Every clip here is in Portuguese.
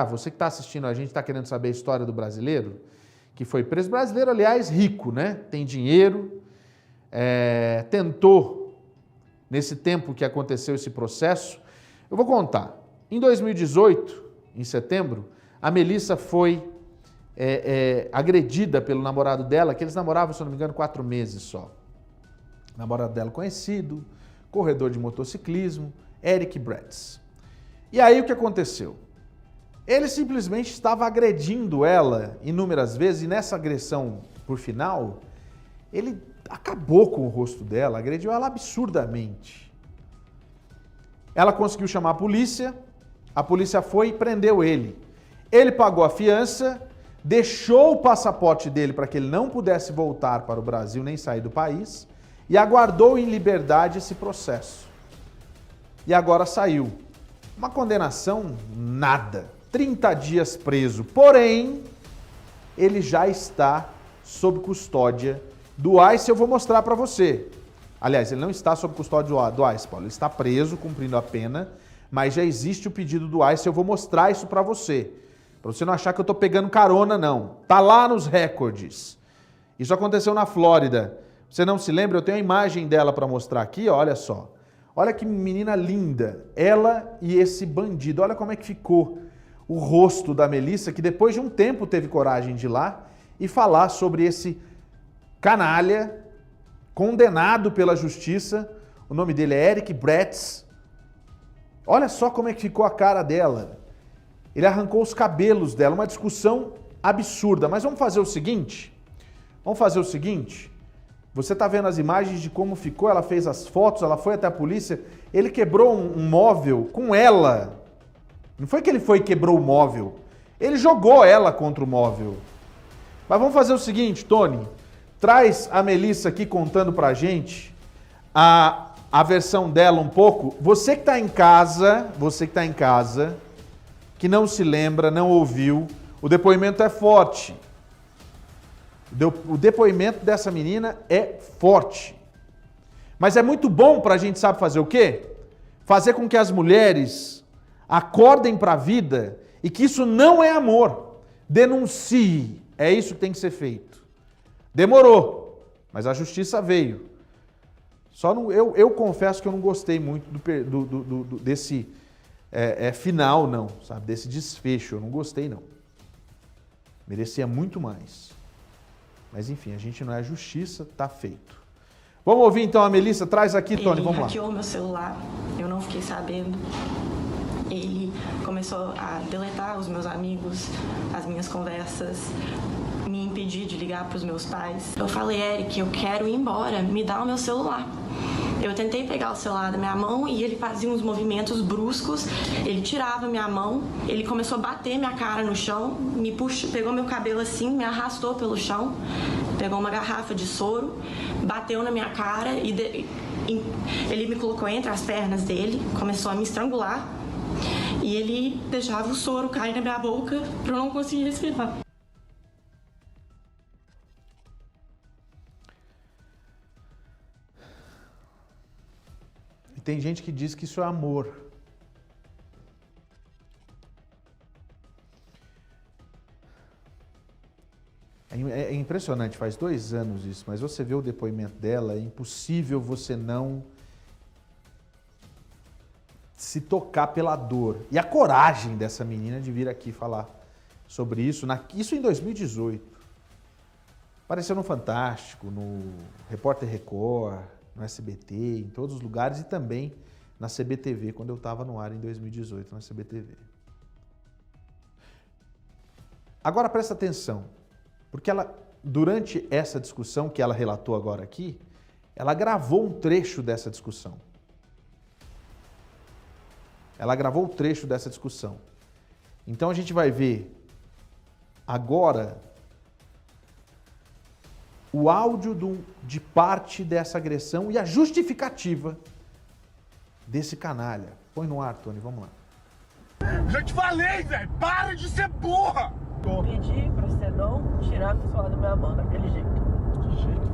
Você que está assistindo a gente, está querendo saber a história do brasileiro, que foi preso. Brasileiro, aliás, rico, né? Tem dinheiro, tentou, nesse tempo que aconteceu esse processo, eu vou contar. Em 2018, em setembro, a Melissa foi agredida pelo namorado dela, que eles namoravam, se eu não me engano, 4 meses só. Namorado dela conhecido, corredor de motociclismo, Eric Bretz. E aí o que aconteceu? Ele simplesmente estava agredindo ela inúmeras vezes, e nessa agressão, por final, ele acabou com o rosto dela, agrediu ela absurdamente. Ela conseguiu chamar a polícia foi e prendeu ele. Ele pagou a fiança, deixou o passaporte dele para que ele não pudesse voltar para o Brasil nem sair do país e aguardou em liberdade esse processo. E agora saiu. Uma condenação, nada. 30 dias preso. Porém, ele já está sob custódia do ICE. Eu vou mostrar para você. Aliás, ele não está sob custódia do ICE, Paulo. Ele está preso, cumprindo a pena, mas já existe o pedido do ICE. Eu vou mostrar isso para você. Para você não achar que eu estou pegando carona, não. Tá lá nos recordes. Isso aconteceu na Flórida. Você não se lembra? Eu tenho a imagem dela para mostrar aqui, ó, olha só. Olha que menina linda. Ela e esse bandido. Olha como é que ficou o rosto da Melissa, que depois de um tempo teve coragem de ir lá e falar sobre esse canalha condenado pela justiça. O nome dele é Eric Bretz. Olha só como é que ficou a cara dela. Ele arrancou os cabelos dela, uma discussão absurda. Mas vamos fazer o seguinte? Você está vendo as imagens de como ficou, ela fez as fotos, ela foi até a polícia, ele quebrou um móvel com ela. Não foi que ele foi e quebrou o móvel, ele jogou ela contra o móvel. Mas vamos fazer o seguinte, Tony, traz a Melissa aqui contando pra gente a versão dela um pouco. Você que está em casa, que não se lembra, não ouviu, o depoimento é forte. O depoimento dessa menina é forte. Mas é muito bom para a gente sabe fazer o quê? Fazer com que as mulheres acordem para a vida e que isso não é amor. Denuncie. É isso que tem que ser feito. Demorou, mas a justiça veio. Eu confesso que eu não gostei muito desse final, não, sabe? Desse desfecho. Eu não gostei, não. Merecia muito mais. Mas enfim, a gente não é justiça, tá feito. Vamos ouvir então a Melissa, traz aqui, Tony, vamos lá. Ele hackeou meu celular, eu não fiquei sabendo. Ele começou a deletar os meus amigos, as minhas conversas, me impedir de ligar para os meus pais. Eu falei, Eric, eu quero ir embora, me dá o meu celular. Eu tentei pegar o celular da minha mão e ele fazia uns movimentos bruscos, ele tirava minha mão, ele começou a bater minha cara no chão, me puxou, pegou meu cabelo assim, me arrastou pelo chão, pegou uma garrafa de soro, bateu na minha cara e ele me colocou entre as pernas dele, começou a me estrangular e ele deixava o soro cair na minha boca para eu não conseguir respirar. Tem gente que diz que isso é amor. É impressionante, faz 2 anos isso, mas você vê o depoimento dela, é impossível você não se tocar pela dor. E a coragem dessa menina de vir aqui falar sobre isso, isso em 2018. Apareceu no Fantástico, no Repórter Record, no SBT, em todos os lugares e também na CBTV, quando eu estava no ar em 2018, na CBTV. Agora presta atenção, porque ela, durante essa discussão que ela relatou agora aqui, ela gravou um trecho dessa discussão. Então a gente vai ver agora o áudio de parte dessa agressão e a justificativa desse canalha. Põe no ar, Tony, vamos lá. Já te falei, velho, para de ser burra! Eu pedi pra você não tirar o celular da minha mão daquele jeito. Que jeito?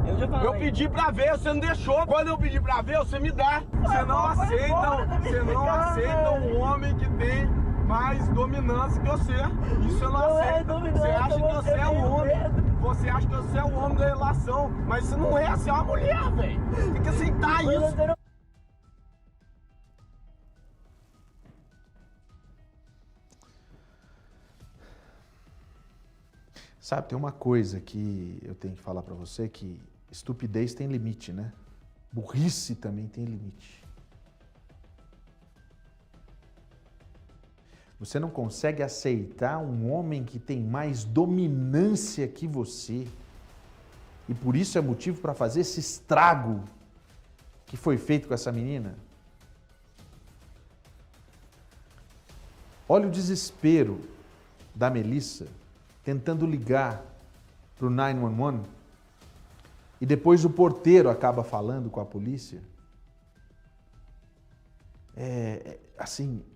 Eu já falei. Eu pedi pra ver, você não deixou. Quando eu pedi pra ver, você me dá. Você não aceita um homem que tem mais dominância que você. Isso eu não Não é aceito. dominância, Você acha que você você é o tem homem. medo. Você acha que você é o homem da relação. Mas isso não é, você é uma mulher, velho. Tem que aceitar Mano, isso. você não... Sabe, tem uma coisa que eu tenho que falar pra você, que estupidez tem limite, né? Burrice também tem limite. Você não consegue aceitar um homem que tem mais dominância que você e por isso é motivo para fazer esse estrago que foi feito com essa menina? Olha o desespero da Melissa tentando ligar para o 911 e depois o porteiro acaba falando com a polícia. É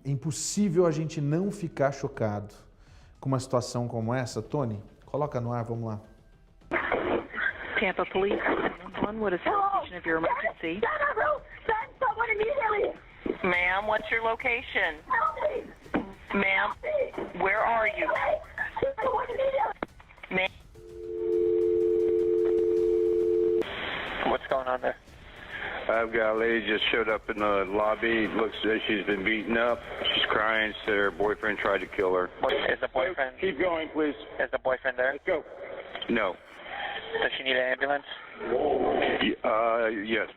impossível a gente não ficar chocado com uma situação como essa. Tony, coloca no ar, vamos lá. Tampa Police, 911, what is the location of your emergency? Send someone immediately! Ma'am, what's your location? Help me! Ma'am, where are you? Send someone immediately! Ma'am. What's going on there? I've got a lady just showed up in the lobby. Looks as she's been beaten up. She's crying. Said her boyfriend tried to kill her. Is the boyfriend? Keep going, please. Is the boyfriend there? Let's go. No. Does she need an ambulance? Yes.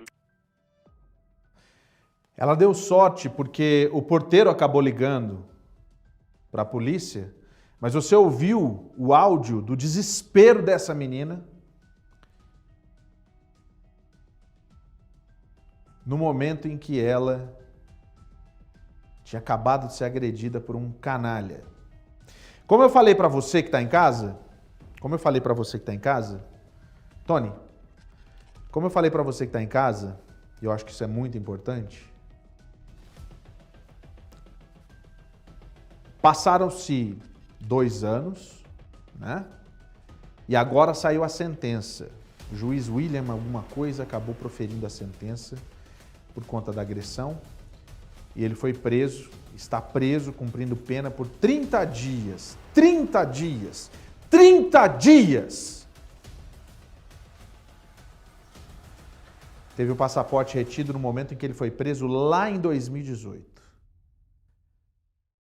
Ela deu sorte porque o porteiro acabou ligando para a polícia, mas você ouviu o áudio do desespero dessa menina no momento em que ela tinha acabado de ser agredida por um canalha. Como eu falei para você que está em casa, Tony, como eu falei para você que está em casa, e eu acho que isso é muito importante, passaram-se 2 anos, né? E agora saiu a sentença. O juiz William alguma coisa acabou proferindo a sentença por conta da agressão e ele foi preso, está preso, cumprindo pena por 30 dias. 30 dias! 30 dias! Teve o passaporte retido no momento em que ele foi preso lá em 2018.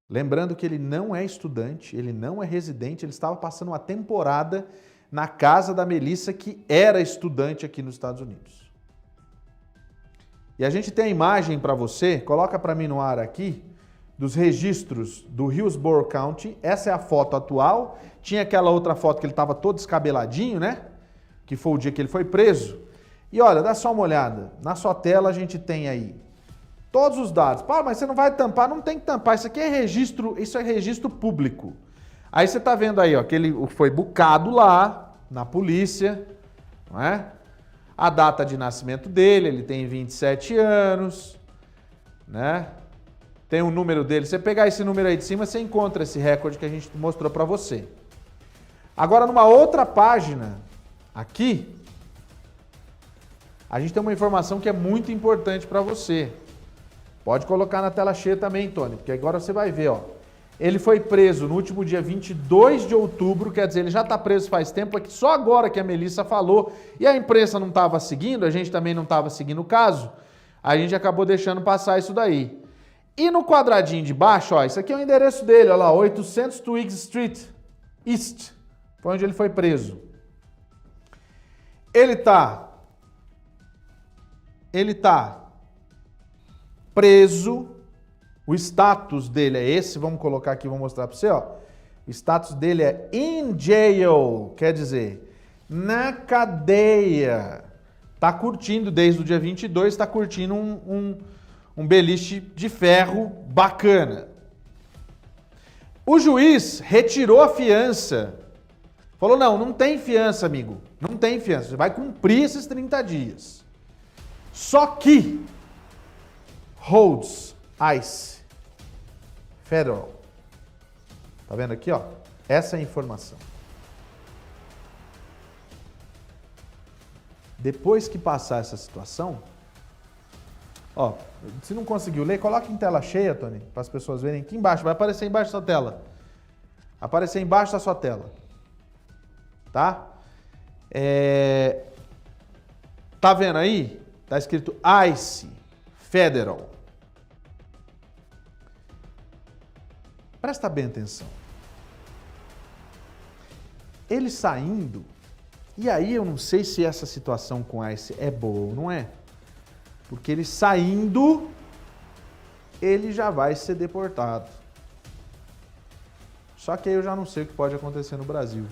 Lembrando que ele não é estudante, ele não é residente, ele estava passando uma temporada na casa da Melissa, que era estudante aqui nos Estados Unidos. E a gente tem a imagem para você, coloca para mim no ar aqui, dos registros do Hillsborough County. Essa é a foto atual. Tinha aquela outra foto que ele estava todo descabeladinho, né? Que foi o dia que ele foi preso. E olha, dá só uma olhada. Na sua tela a gente tem aí todos os dados. Pá, mas você não vai tampar? Não tem que tampar. Isso aqui é registro público. Aí você está vendo aí, ó, que ele foi bucado lá na polícia, não é? A data de nascimento dele, ele tem 27 anos, né? Tem o número dele. Você pegar esse número aí de cima, você encontra esse recorde que a gente mostrou para você. Agora, numa outra página, aqui, a gente tem uma informação que é muito importante para você. Pode colocar na tela cheia também, Tony, porque agora você vai ver, ó. Ele foi preso no último dia 22 de outubro, quer dizer, ele já está preso faz tempo, é que só agora que a Melissa falou, e a imprensa não estava seguindo, a gente também não estava seguindo o caso, a gente acabou deixando passar isso daí. E no quadradinho de baixo, ó, isso aqui é o endereço dele, ó lá, 800 Twiggs Street East, foi onde ele foi preso. Ele tá preso. O status dele é esse, vamos colocar aqui, vou mostrar para você, ó. O status dele é in jail, quer dizer, na cadeia. Tá curtindo, desde o dia 22, tá curtindo um beliche de ferro bacana. O juiz retirou a fiança. Falou, não tem fiança, amigo. Não tem fiança, você vai cumprir esses 30 dias. Só que holds ICE Federal. Tá vendo aqui, ó? Essa é a informação. Depois que passar essa situação, Ó, se não conseguiu ler, coloca em tela cheia, Tony, para as pessoas verem aqui embaixo. Vai aparecer embaixo da sua tela. Aparecer embaixo da sua tela. Tá? Tá vendo aí? Tá escrito ICE Federal. Presta bem atenção. Ele saindo, e aí eu não sei se essa situação com ICE é boa ou não é. Porque ele saindo, ele já vai ser deportado. Só que aí eu já não sei o que pode acontecer no Brasil.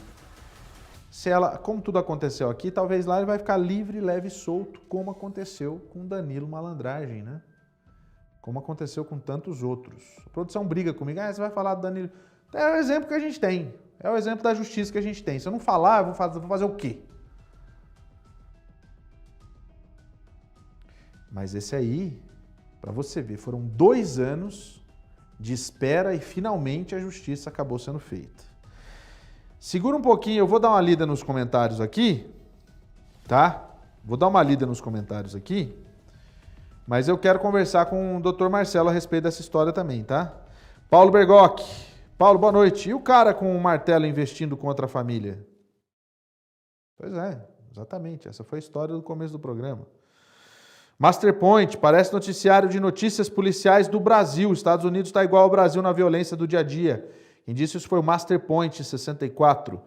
Como tudo aconteceu aqui, talvez lá ele vai ficar livre, leve e solto, como aconteceu com Danilo Malandragem, né? Como aconteceu com tantos outros. A produção briga comigo, você vai falar do Danilo. É o exemplo que a gente tem. É o exemplo da justiça que a gente tem. Se eu não falar, eu vou fazer o quê? Mas esse aí, para você ver, foram 2 anos de espera e finalmente a justiça acabou sendo feita. Segura um pouquinho, eu vou dar uma lida nos comentários aqui, tá? Vou dar uma lida nos comentários aqui, mas eu quero conversar com o Dr. Marcelo a respeito dessa história também, tá? Paulo Bergoc. Paulo, boa noite. E o cara com o martelo investindo contra a família? Pois é, exatamente. Essa foi a história do começo do programa. Masterpoint, parece noticiário de notícias policiais do Brasil. Estados Unidos está igual ao Brasil na violência do dia a dia. Quem disse isso foi o Masterpoint 64.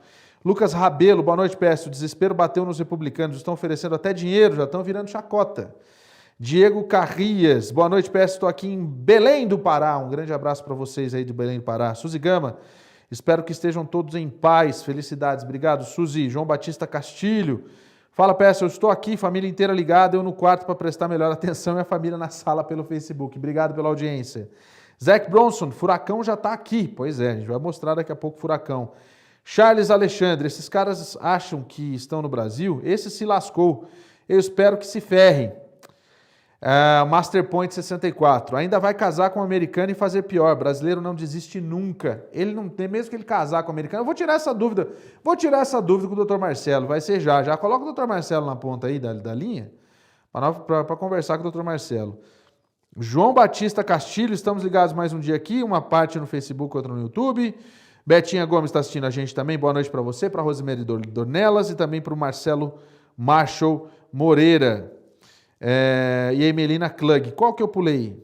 Lucas Rabelo, boa noite, PS. O desespero bateu nos republicanos. Estão oferecendo até dinheiro, já estão virando chacota. Diego Carrias, boa noite, PS. Estou aqui em Belém do Pará. Um grande abraço para vocês aí de Belém do Pará. Suzy Gama, espero que estejam todos em paz. Felicidades. Obrigado, Suzy. João Batista Castilho. Fala, PS, eu estou aqui, família inteira ligada, eu no quarto para prestar melhor atenção e a família na sala pelo Facebook. Obrigado pela audiência. Zac Bronson, furacão já está aqui. Pois é, a gente vai mostrar daqui a pouco o furacão. Charles Alexandre, esses caras acham que estão no Brasil? Esse se lascou. Eu espero que se ferrem. Masterpoint 64, ainda vai casar com um americano e fazer pior. Brasileiro não desiste nunca. Ele não tem, mesmo que ele casar com um americano. Eu vou tirar essa dúvida. Com o o Dr. Marcelo. Vai ser já. Já coloca o Dr. Marcelo na ponta aí da linha para conversar com o Dr. Marcelo. João Batista Castilho, estamos ligados mais um dia aqui. Uma parte no Facebook, outra no YouTube. Betinha Gomes está assistindo a gente também. Boa noite para você, para a Rosemary Dornelas e também para o Marcelo Marshall Moreira. E a Emelina Klug. Qual que eu pulei?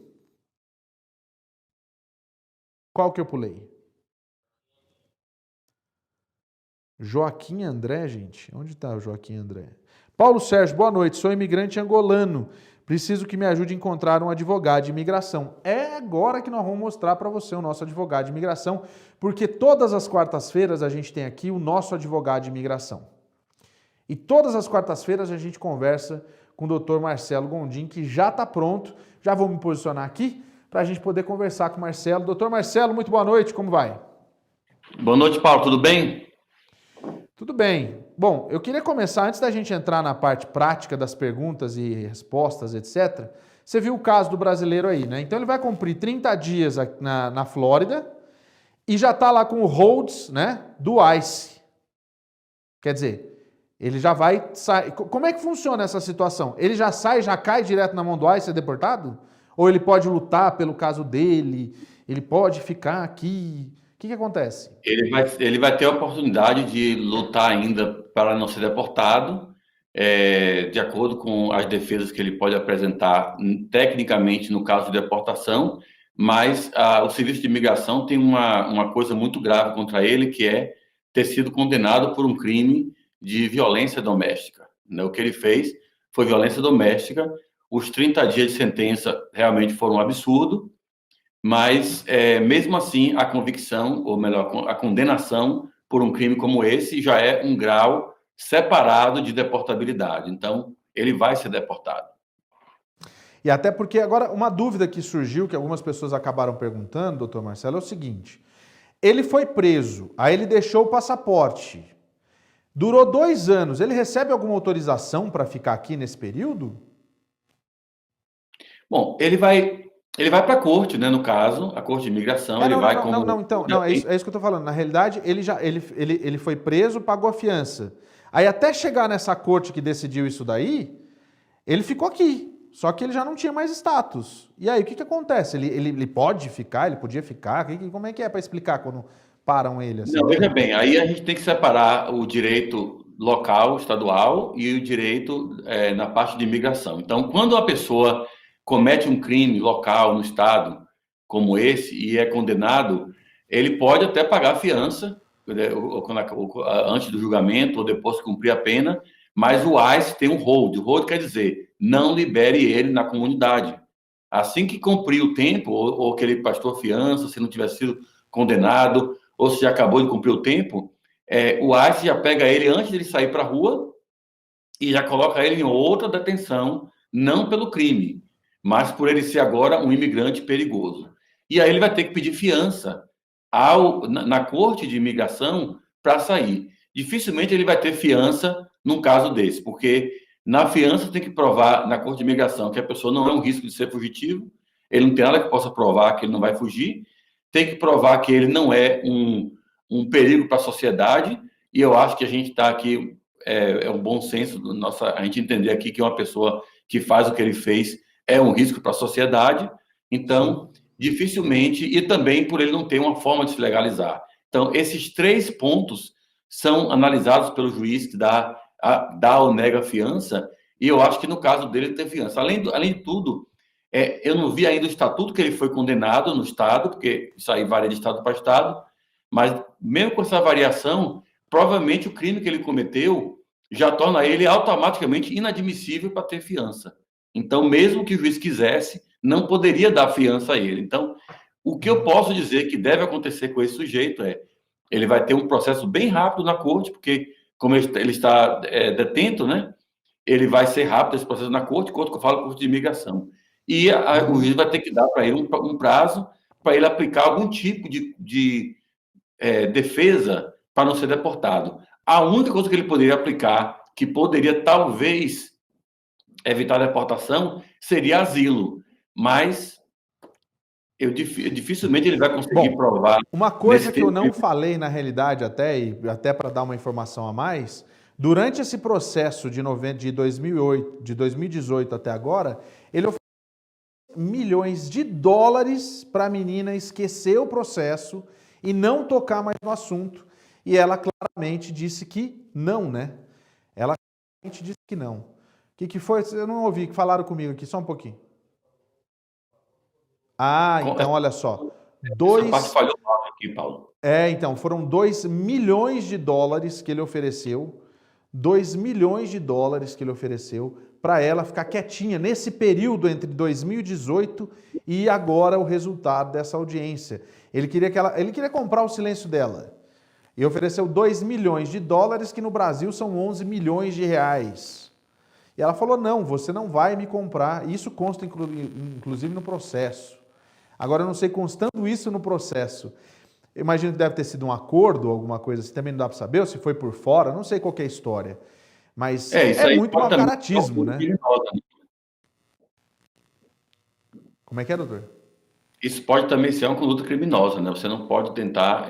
Joaquim André, gente. Onde está o Joaquim André? Paulo Sérgio, boa noite. Sou imigrante angolano. Preciso que me ajude a encontrar um advogado de imigração. É agora que nós vamos mostrar para você o nosso advogado de imigração, porque todas as quartas-feiras a gente tem aqui o nosso advogado de imigração. E todas as quartas-feiras a gente conversa com o Dr. Marcelo Gondim, que já está pronto. Já vou me posicionar aqui para a gente poder conversar com o Marcelo. Doutor Marcelo, muito boa noite, como vai? Boa noite, Paulo, tudo bem? Tudo bem. Bom, eu queria começar, antes da gente entrar na parte prática das perguntas e respostas, etc., você viu o caso do brasileiro aí, né? Então ele vai cumprir 30 dias na Flórida e já está lá com o holds, né, do ICE. Quer dizer, ele já vai sair. Como é que funciona essa situação? Ele já sai, já cai direto na mão do ICE e é deportado? Ou ele pode lutar pelo caso dele? Ele pode ficar aqui? O que acontece? Ele vai ter a oportunidade de lutar ainda para não ser deportado, de acordo com as defesas que ele pode apresentar tecnicamente no caso de deportação, mas o Serviço de Imigração tem uma coisa muito grave contra ele, que é ter sido condenado por um crime de violência doméstica. O que ele fez foi violência doméstica. Os 30 dias de sentença realmente foram um absurdo, mas mesmo assim a convicção, ou melhor, a condenação por um crime como esse já é um grau separado de deportabilidade. Então, ele vai ser deportado. E até porque agora uma dúvida que surgiu, que algumas pessoas acabaram perguntando, doutor Marcelo, é o seguinte: ele foi preso, aí ele deixou o passaporte. Durou 2 anos. Ele recebe alguma autorização para ficar aqui nesse período? Bom, ele vai para a corte, né? No caso, a corte de imigração. É isso que eu estou falando. Na realidade, ele foi preso, pagou a fiança. Aí até chegar nessa corte que decidiu isso daí, ele ficou aqui. só que ele já não tinha mais status. E aí, o que acontece? Ele pode ficar, ele podia ficar? Como é que é para explicar quando param ele assim? Não, veja bem, aí a gente tem que separar o direito local, estadual, e o direito na parte de imigração. Então, quando a pessoa comete um crime local no estado, como esse, e é condenado, ele pode até pagar fiança, antes do julgamento ou depois que cumprir a pena, mas o ICE tem um hold. O hold quer dizer, não libere ele na comunidade. Assim que cumprir o tempo, ou que ele prestou fiança, se não tiver sido condenado, ou se já acabou de cumprir o tempo, o ICE já pega ele antes de ele sair para a rua e já coloca ele em outra detenção, não pelo crime, mas por ele ser agora um imigrante perigoso. E aí ele vai ter que pedir fiança na corte de imigração para sair. Dificilmente ele vai ter fiança num caso desse, porque na fiança tem que provar na corte de imigração que a pessoa não é um risco de ser fugitivo, ele não tem nada que possa provar que ele não vai fugir, tem que provar que ele não é um perigo para a sociedade, e eu acho que a gente está aqui, é um bom senso, a gente entender aqui que uma pessoa que faz o que ele fez é um risco para a sociedade, então, dificilmente, e também por ele não ter uma forma de se legalizar. Então, esses 3 pontos são analisados pelo juiz que dá ou nega fiança, e eu acho que no caso dele tem fiança. Além de tudo, eu não vi ainda o estatuto que ele foi condenado no estado, porque isso aí varia de estado para estado, mas mesmo com essa variação, provavelmente o crime que ele cometeu já torna ele automaticamente inadmissível para ter fiança. Então, mesmo que o juiz quisesse, não poderia dar fiança a ele. Então, o que eu posso dizer que deve acontecer com esse sujeito ele vai ter um processo bem rápido na corte, porque como ele está detento, né? Ele vai ser rápido esse processo na corte, quanto que eu falo, corte de imigração. E o juiz vai ter que dar para ele um prazo para ele aplicar algum tipo de defesa para não ser deportado. A única coisa que ele poderia aplicar, que poderia talvez evitar a deportação, seria asilo. Mas dificilmente ele vai conseguir provar. Uma coisa que eu não falei na realidade até para dar uma informação a mais, durante esse processo de 2018 até agora, ele ofereceu milhões de dólares para a menina esquecer o processo e não tocar mais no assunto. E ela claramente disse que não, né? Ela claramente disse que não. O que foi? Eu não ouvi, que falaram comigo aqui, só um pouquinho. Ah, então olha só. Essa parte falhou aqui, Paulo. Então, foram 2 milhões de dólares que ele ofereceu. 2 milhões de dólares que ele ofereceu para ela ficar quietinha nesse período entre 2018 e agora o resultado dessa audiência. Ele queria comprar o silêncio dela. E ofereceu 2 milhões de dólares, que no Brasil são 11 milhões de reais. E ela falou, não, você não vai me comprar. Isso consta, inclusive, no processo. Agora, eu não sei, constando isso no processo, eu imagino que deve ter sido um acordo ou alguma coisa assim, também não dá para saber, ou se foi por fora, não sei qual que é a história. Mas é muito mau caratismo, né? Como é que é, doutor? Isso pode também ser uma conduta criminosa, né? Você não pode tentar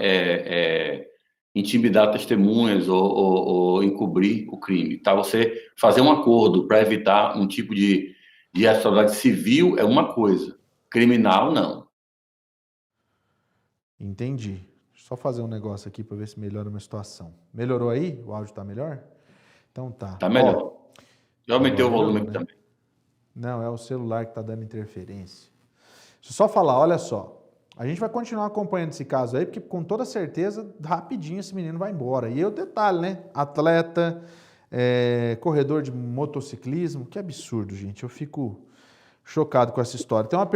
intimidar testemunhas ou encobrir o crime, tá? Você fazer um acordo para evitar um tipo de responsabilidade civil é uma coisa, criminal não. Entendi. Só fazer um negócio aqui para ver se melhora uma situação. Melhorou aí? O áudio tá melhor? Então tá. Tá melhor. Já aumentei o volume aqui também. Não, é o celular que tá dando interferência. Deixa eu só falar, olha só. A gente vai continuar acompanhando esse caso aí, porque com toda certeza, rapidinho esse menino vai embora. E o detalhe, né? Atleta, corredor de motociclismo, que absurdo, gente. Eu fico chocado com essa história. Tem uma pergunta.